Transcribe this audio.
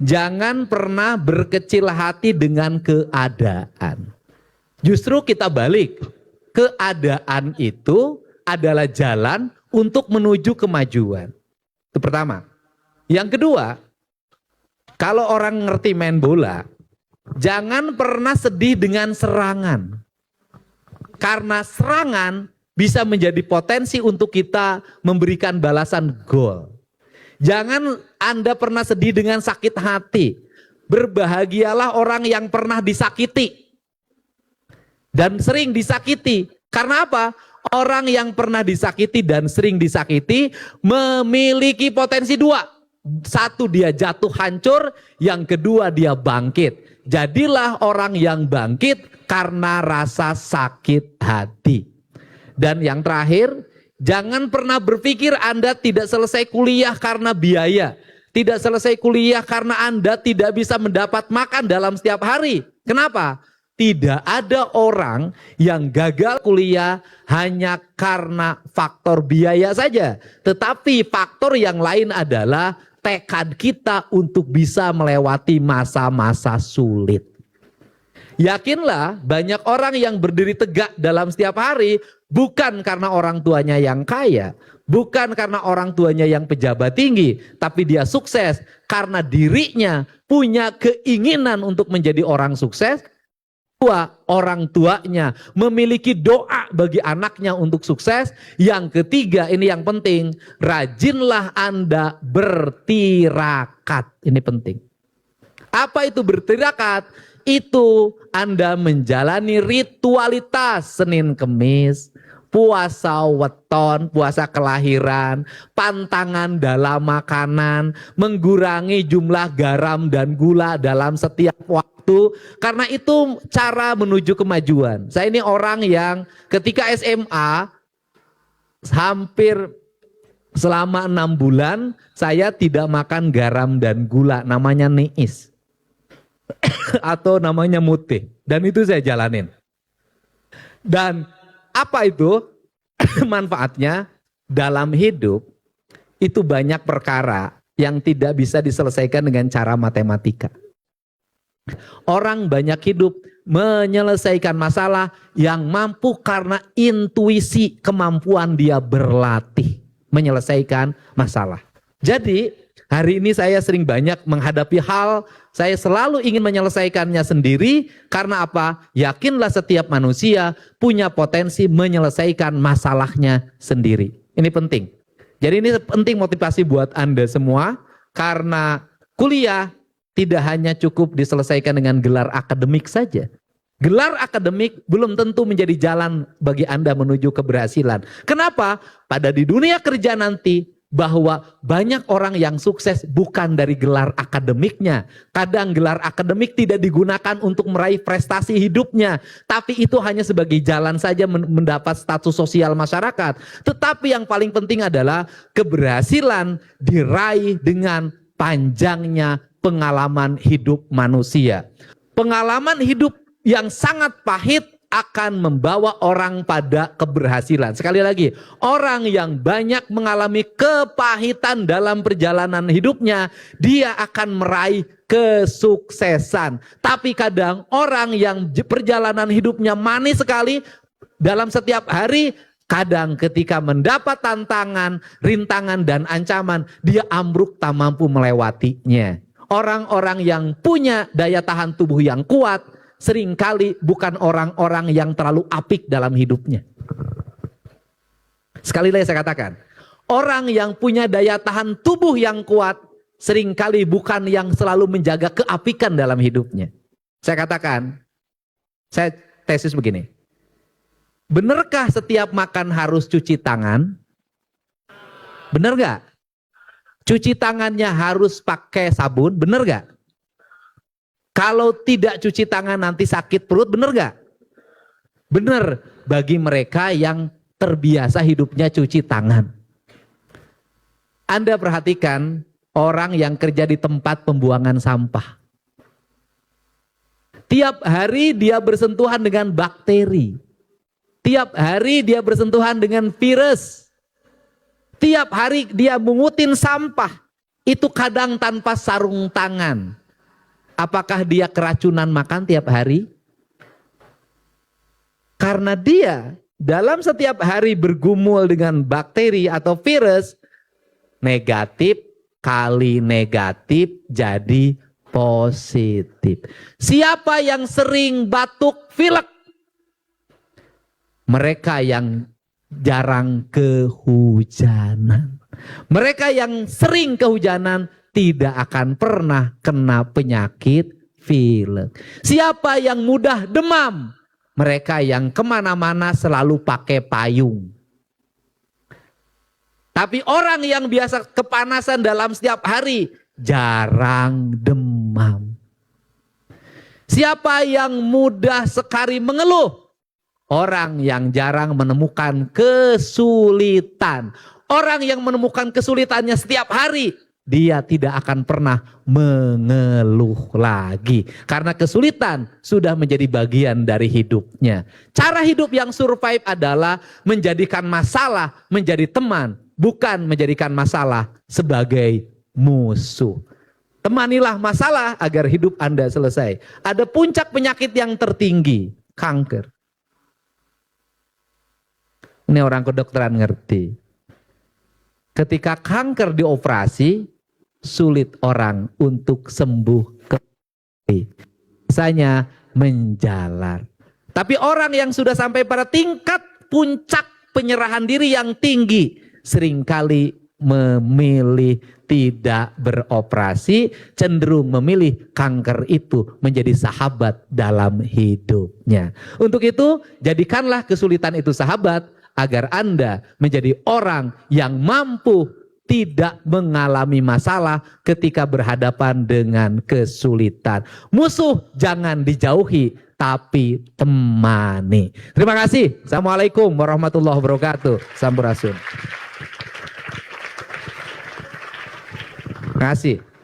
Jangan pernah berkecil hati dengan keadaan. Justru kita balik. Keadaan itu adalah jalan untuk menuju kemajuan. Itu pertama. Yang kedua, kalau orang ngerti main bola, jangan pernah sedih dengan serangan. Karena serangan bisa menjadi potensi untuk kita memberikan balasan gol. Jangan Anda pernah sedih dengan sakit hati. Berbahagialah orang yang pernah disakiti. Dan sering disakiti. Karena apa? Orang yang pernah disakiti dan sering disakiti memiliki potensi dua. Satu, dia jatuh hancur. Yang kedua, dia bangkit. Jadilah orang yang bangkit karena rasa sakit hati. Dan yang terakhir, jangan pernah berpikir Anda tidak selesai kuliah karena biaya. Tidak selesai kuliah karena Anda tidak bisa mendapat makan dalam setiap hari. Kenapa? Tidak ada orang yang gagal kuliah hanya karena faktor biaya saja. Tetapi faktor yang lain adalah tekad kita untuk bisa melewati masa-masa sulit. Yakinlah banyak orang yang berdiri tegak dalam setiap hari bukan karena orang tuanya yang kaya, bukan karena orang tuanya yang pejabat tinggi, tapi dia sukses karena dirinya punya keinginan untuk menjadi orang sukses. Orang tuanya memiliki doa bagi anaknya untuk sukses. Yang ketiga, ini yang penting, rajinlah Anda bertirakat. Ini penting. Apa itu bertirakat? Itu Anda menjalani ritualitas Senin Kemis, puasa weton, puasa kelahiran, pantangan dalam makanan, mengurangi jumlah garam dan gula dalam setiap waktu. Karena itu cara menuju kemajuan. Saya ini orang yang ketika SMA hampir selama 6 bulan saya tidak makan garam dan gula, namanya neis. Atau namanya mutih. Dan itu saya jalanin. Dan apa itu manfaatnya? Dalam hidup itu banyak perkara yang tidak bisa diselesaikan dengan cara matematika. Orang banyak hidup menyelesaikan masalah yang mampu karena intuisi, kemampuan dia berlatih menyelesaikan masalah. Jadi hari ini saya sering banyak menghadapi hal, saya selalu ingin menyelesaikannya sendiri. Karena apa? Yakinlah setiap manusia punya potensi menyelesaikan masalahnya sendiri. Ini penting. Jadi ini penting motivasi buat Anda semua. Karena kuliah tidak hanya cukup diselesaikan dengan gelar akademik saja. Gelar akademik belum tentu menjadi jalan bagi Anda menuju keberhasilan. Kenapa? Pada di dunia kerja nanti, bahwa banyak orang yang sukses bukan dari gelar akademiknya. Kadang gelar akademik tidak digunakan untuk meraih prestasi hidupnya. Tapi itu hanya sebagai jalan saja mendapat status sosial masyarakat. Tetapi yang paling penting adalah keberhasilan diraih dengan panjangnya pengalaman hidup manusia. Pengalaman hidup yang sangat pahit akan membawa orang pada keberhasilan. Sekali lagi, orang yang banyak mengalami kepahitan dalam perjalanan hidupnya, dia akan meraih kesuksesan. Tapi kadang orang yang perjalanan hidupnya manis sekali dalam setiap hari, kadang ketika mendapat tantangan, rintangan dan ancaman, dia ambruk tak mampu melewatinya. Orang-orang yang punya daya tahan tubuh yang kuat seringkali bukan orang-orang yang terlalu apik dalam hidupnya. Sekali lagi saya katakan, orang yang punya daya tahan tubuh yang kuat seringkali bukan yang selalu menjaga keapikan dalam hidupnya. Saya katakan, saya tesis begini. Benarkah setiap makan harus cuci tangan? Benar gak? Cuci tangannya harus pakai sabun, benar gak? Kalau tidak cuci tangan nanti sakit perut, benar gak? Benar bagi mereka yang terbiasa hidupnya cuci tangan. Anda perhatikan orang yang kerja di tempat pembuangan sampah. Tiap hari dia bersentuhan dengan bakteri. Tiap hari dia bersentuhan dengan virus. Tiap hari dia mengutin sampah. itu kadang tanpa sarung tangan. Apakah dia keracunan makan tiap hari? Karena dia dalam setiap hari bergumul dengan bakteri atau virus, negatif kali negatif jadi positif. Siapa yang sering batuk pilek? Mereka yang jarang kehujanan. Mereka yang sering kehujanan tidak akan pernah kena penyakit pilek. Siapa yang mudah demam? Mereka yang kemana-mana selalu pakai payung. Tapi orang yang biasa kepanasan dalam setiap hari jarang demam. Siapa yang mudah sekali mengeluh? Orang yang jarang menemukan kesulitan. Orang yang menemukan kesulitannya setiap hari, dia tidak akan pernah mengeluh lagi. Karena kesulitan sudah menjadi bagian dari hidupnya. Cara hidup yang survive adalah menjadikan masalah menjadi teman, bukan menjadikan masalah sebagai musuh. Temanilah masalah agar hidup Anda selesai. Ada puncak penyakit yang tertinggi, kanker. Ini orang kedokteran ngerti. Ketika kanker dioperasi, sulit orang untuk sembuh kembali. Misalnya menjalar. Tapi orang yang sudah sampai pada tingkat puncak penyerahan diri yang tinggi, seringkali memilih tidak beroperasi, cenderung memilih kanker itu menjadi sahabat dalam hidupnya. Untuk itu, jadikanlah kesulitan itu sahabat, agar Anda menjadi orang yang mampu tidak mengalami masalah ketika berhadapan dengan kesulitan. Musuh jangan dijauhi, tapi temani. Terima kasih. Assalamualaikum warahmatullahi wabarakatuh. Sampurasun. Terima kasih.